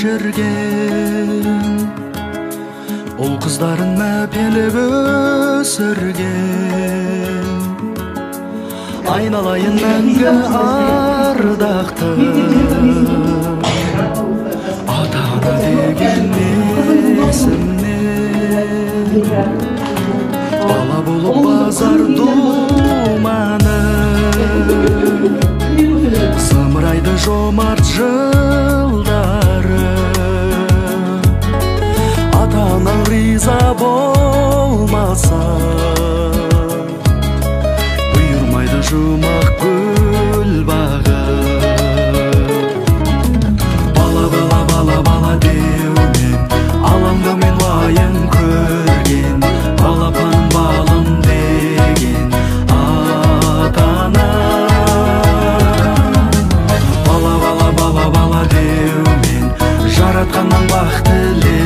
Kешірген ол қыздарын мәпелеп өсірген айналайын мәңгі ардақты ата-ана деген есімнен бала болып базар думаны зымырайды жомарт жылдары ата-анаң риза болмаса бұйырмайды жұмақ гүл бағы бала бала бала бала деумен алаңда мен уайым көрген балапан балым деген ата-ана бала бала бала бала деумен жаратқаннан бақ тіле